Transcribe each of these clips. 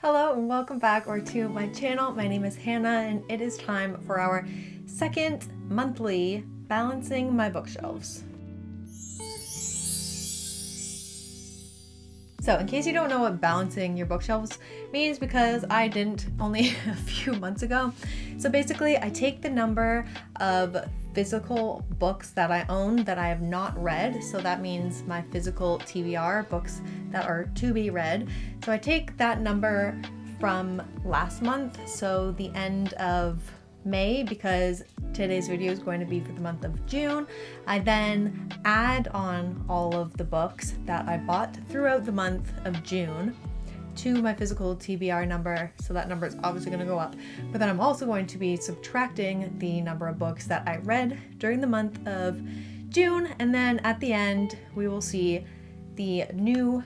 Hello and welcome back to my channel. My name is Hannah and it is time for our second monthly Balancing My Bookshelves. So in case you don't know what balancing your bookshelves means, because I didn't only a few months ago. So basically I take the number of physical books that I own that I have not read. So that means my physical TBR, books that are to be read. So I take that number from last month, so the end of May, because today's video is going to be for the month of June. I then add on all of the books that I bought throughout the month of June to my physical TBR number, so that number is obviously going to go up. But then I'm also going to be subtracting the number of books that I read during the month of June, and then at the end we will see the new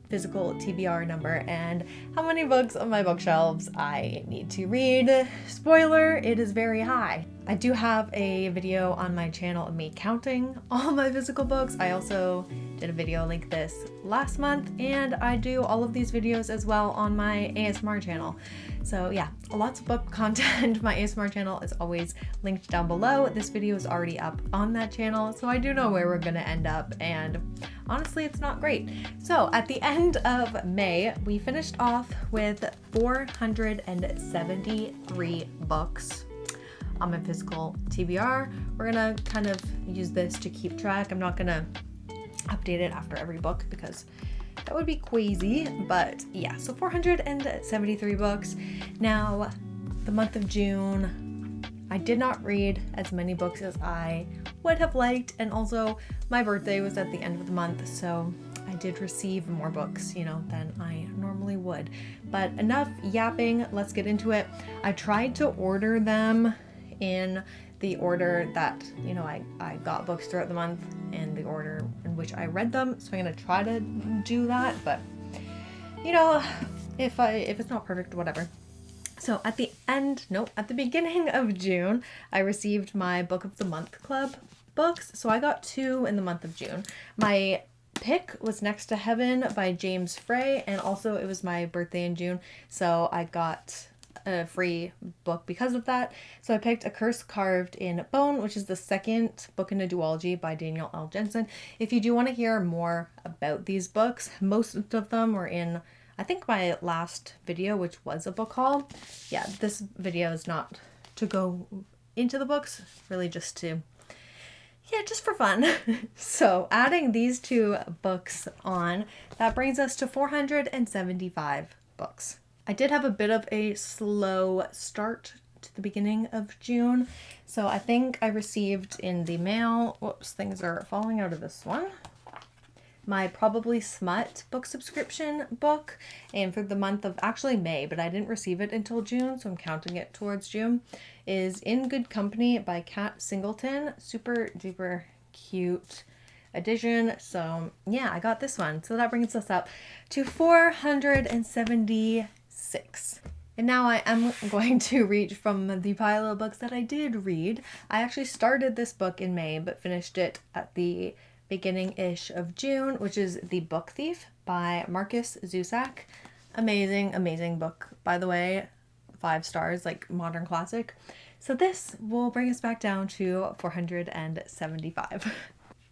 physical TBR number and how many books on my bookshelves I need to read. Spoiler, it is very high. I do have a video on my channel of me counting all my physical books. I also did a video like this last month, and I do all of these videos as well on my ASMR channel. So yeah, lots of book content. My ASMR channel is always linked down below. This video is already up on that channel, so I do know where we're gonna end up, and honestly, it's not great. So at the end of May, we finished off with 473 books on my physical TBR. We're gonna kind of use this to keep track. I'm not gonna update it after every book because that would be crazy, but yeah, so 473 books. Now, the month of June, I did not read as many books as I would have liked, and also my birthday was at the end of the month, so I did receive more books, than I normally would. But enough yapping, let's get into it. I tried to order them in the order that, I got books throughout the month and the order in which I read them. So I'm gonna try to do that, but if it's not perfect, whatever. So at the beginning of June, I received my Book of the Month Club books. So I got 2 in the month of June. My pick was Next to Heaven by James Frey, and also it was my birthday in June, so I got a free book because of that. So I picked A Curse Carved in Bone, which is the second book in a duology by Daniel L. Jensen. If you do want to hear more about these books, most of them were in, I think, my last video, which was a book haul. Yeah, this video is not to go into the books, really just for fun. So adding these 2 books on, that brings us to 475 books. I did have a bit of a slow start to the beginning of June. So I think I received in the mail, whoops, things are falling out of this one, my Probably Smut book subscription book, and for the month of actually May, but I didn't receive it until June, so I'm counting it towards June, is In Good Company by Kat Singleton. Super duper cute edition. So yeah, I got this one. So that brings us up to 476. And now I am going to read from the pile of books that I did read. I actually started this book in May, but finished it at the beginning-ish of June, which is The Book Thief by Marcus Zusak. Amazing, amazing book, by the way. 5 stars, like modern classic. So this will bring us back down to 475.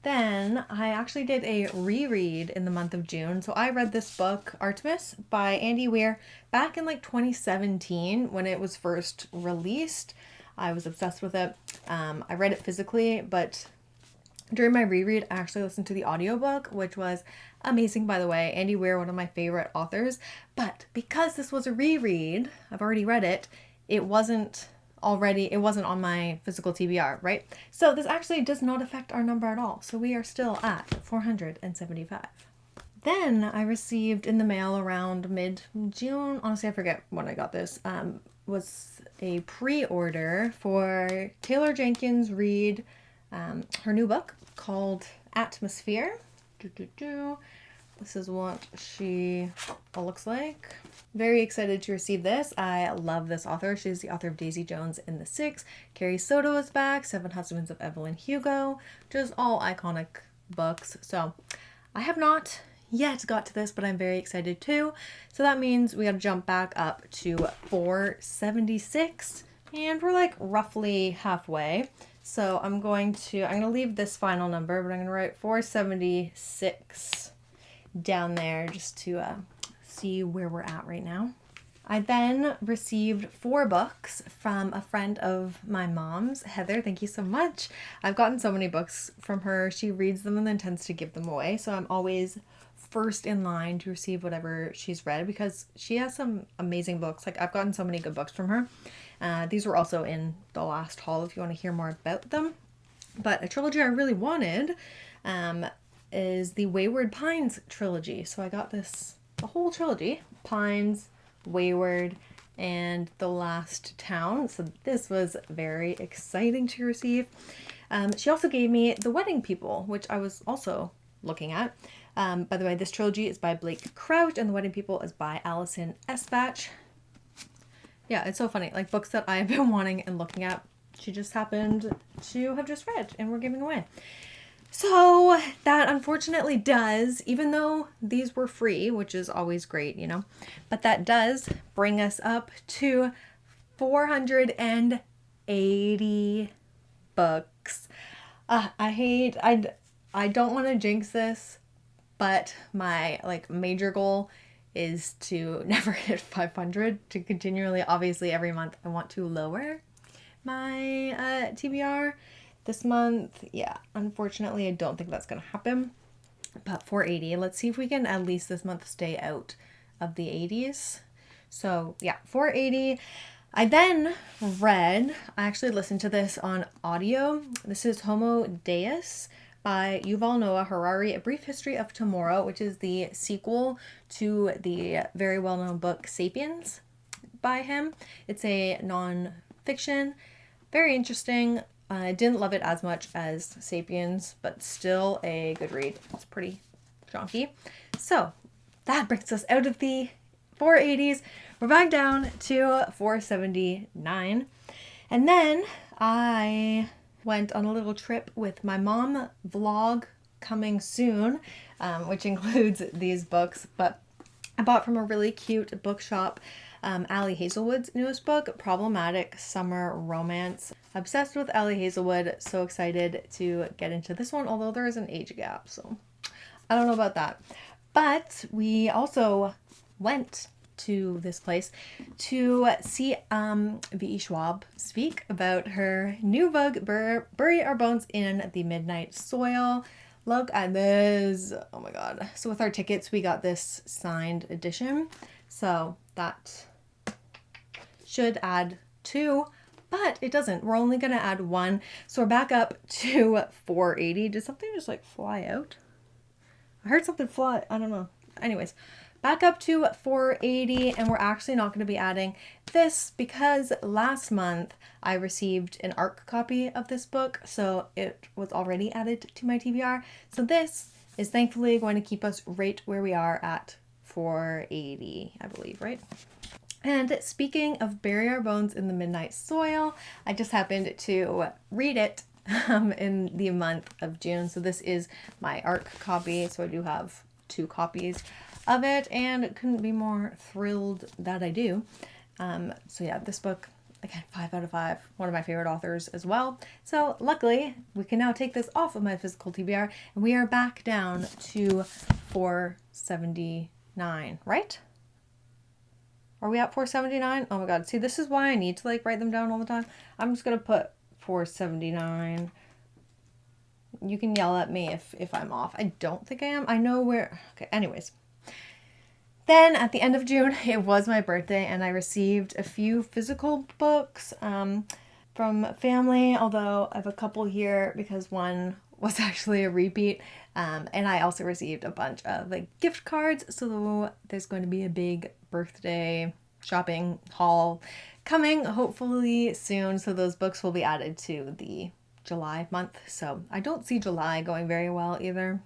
Then I actually did a reread in the month of June. So I read this book, Artemis by Andy Weir, back in 2017 when it was first released. I was obsessed with it. I read it physically, but during my reread, I actually listened to the audiobook, which was amazing, by the way. Andy Weir, one of my favorite authors. But because this was a reread, I've already read it, it wasn't on my physical TBR, right? So this actually does not affect our number at all. So we are still at 475. Then I received in the mail around mid-June, honestly I forget when I got this, was a pre-order for Taylor Jenkins Reid, her new book called Atmosphere. This is what she looks like. Very excited to receive this. I love this author. She's the author of Daisy Jones and the Six. Carrie Soto is back. 7 Husbands of Evelyn Hugo. Just all iconic books. So I have not yet got to this, but I'm very excited too. So that means we gotta jump back up to 476, and we're like roughly halfway. So I'm gonna leave this final number, but I'm gonna write 476 down there just to see where we're at right now. I then received 4 books from a friend of my mom's, Heather. Thank you so much. I've gotten so many books from her. She reads them and then tends to give them away. So I'm always first in line to receive whatever she's read because she has some amazing books. Like, I've gotten so many good books from her. These were also in the last haul if you want to hear more about them. But a trilogy I really wanted is the Wayward Pines trilogy. So I got the whole trilogy, Pines, Wayward, and The Last Town. So this was very exciting to receive. She also gave me The Wedding People, which I was also looking at. By the way, this trilogy is by Blake Crouch, and The Wedding People is by Allison Espach. Yeah, it's so funny. Like, books that I've been wanting and looking at, she just happened to have just read and we're giving away. So that unfortunately does, even though these were free, which is always great, you know, but that does bring us up to 480 books. I don't want to jinx this, but my like major goal is to never hit 500, to continually, obviously every month I want to lower my TBR. This month, yeah, unfortunately, I don't think that's going to happen. But 480, let's see if we can at least this month stay out of the 80s. So, yeah, 480. I then I actually listened to this on audio. This is Homo Deus by Yuval Noah Harari, A Brief History of Tomorrow, which is the sequel to the very well-known book Sapiens by him. It's a non-fiction, very interesting. I didn't love it as much as Sapiens, but still a good read. It's pretty chonky. So that brings us out of the 480s. We're back down to 479. And then I went on a little trip with my mom, vlog coming soon, which includes these books. But I bought from a really cute bookshop Allie Hazelwood's newest book, Problematic Summer Romance. Obsessed with Allie Hazelwood, so excited to get into this one, although there is an age gap, so I don't know about that. But we also went to this place to see V.E. Schwab speak about her new book, Bury Our Bones in the Midnight Soil. Look at this. Oh my god. So with our tickets, we got this signed edition. So that should add 2, but it doesn't. We're only going to add 1. So we're back up to 480. Did something just like fly out? I heard something fly. I don't know. Anyways, back up to 480, and we're actually not going to be adding this because last month I received an ARC copy of this book, so it was already added to my TBR. So this is thankfully going to keep us right where we are at 480, I believe, right? And speaking of Bury Our Bones in the Midnight Soil, I just happened to read it in the month of June. So this is my ARC copy. So I do have 2 copies of it and couldn't be more thrilled that I do. So yeah, this book, again, 5 out of 5. One of my favorite authors as well. So luckily, we can now take this off of my physical TBR and we are back down to 479, right? Are we at 479? Oh my god. See, this is why I need to like write them down all the time. I'm just going to put 479. You can yell at me if I'm off. I don't think I am. I know where. Okay, anyways. Then at the end of June, it was my birthday and I received a few physical books from family, although I have a couple here because one was actually a repeat. And I also received a bunch of like gift cards. So there's going to be a big birthday shopping haul coming hopefully soon. So those books will be added to the July month. So I don't see July going very well either.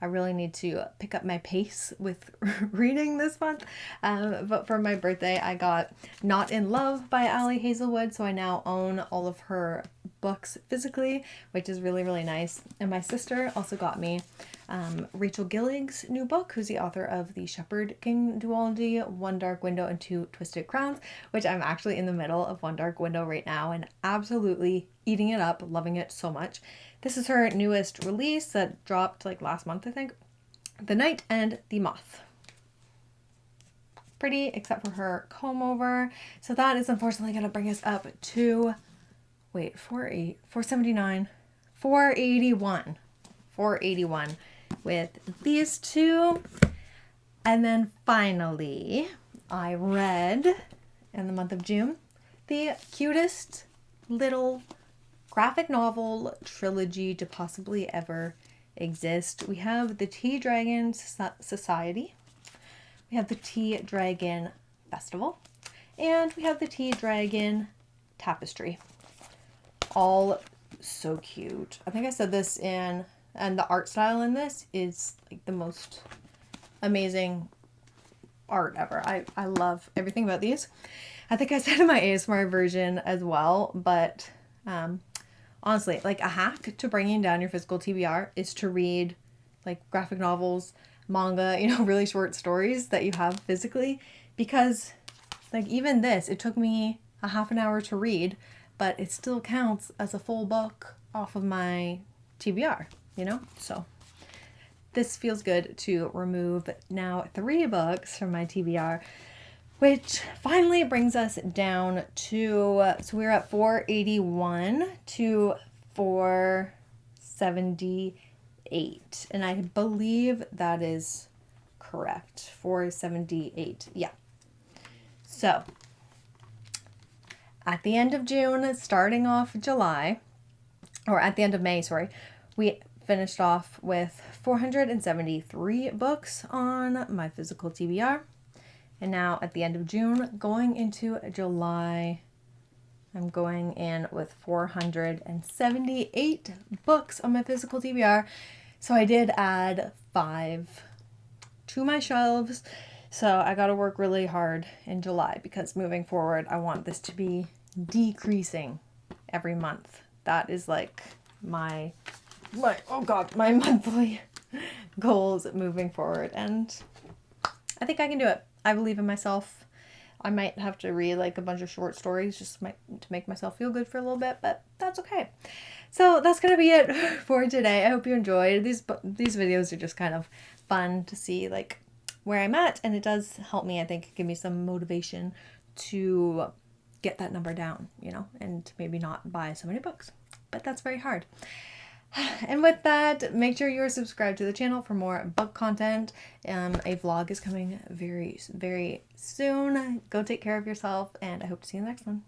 I really need to pick up my pace with reading this month. But for my birthday, I got Not in Love by Allie Hazelwood. So I now own all of her books physically, which is really, really nice. And my sister also got me Rachel Gillig's new book, who's the author of the Shepherd King duology, One Dark Window and Two Twisted Crowns, which I'm actually in the middle of One Dark Window right now and absolutely eating it up, loving it so much. This is her newest release that dropped like last month, I think. The Knight and the Moth. Pretty, except for her comb over. So that is unfortunately going to bring us up to, wait, 479, 481. 481 with these two. And then finally, I read in the month of June the cutest little graphic novel trilogy to possibly ever exist. We have the Tea Dragon Society, we have the Tea Dragon Festival, and we have the Tea Dragon Tapestry. All so cute. I think I said this and the art style in this is like the most amazing art ever. I love everything about these. I think I said in my ASMR version as well, but honestly, like a hack to bringing down your physical TBR is to read like graphic novels, manga, you know, really short stories that you have physically, because like even this, it took me a half an hour to read, but it still counts as a full book off of my TBR, you know? So this feels good to remove now 3 books from my TBR, which finally brings us down to, so we're at 481 to 478. And I believe that is correct. 478. Yeah. So at the end of June, starting off July, or at the end of May, sorry, we finished off with 473 books on my physical TBR. And now at the end of June, going into July, I'm going in with 478 books on my physical TBR. So I did add 5 to my shelves. So I got to work really hard in July because moving forward, I want this to be decreasing every month. That is like my monthly goals moving forward. And I think I can do it. I believe in myself. I might have to read like a bunch of short stories just to make myself feel good for a little bit, but that's okay. So that's going to be it for today. I hope you enjoyed. These videos are just kind of fun to see like where I'm at, and it does help me, I think, give me some motivation to get that number down, you know, and maybe not buy so many books, but that's very hard. And with that, make sure you're subscribed to the channel for more book content. A vlog is coming very, very soon. Go take care of yourself, and I hope to see you in the next one.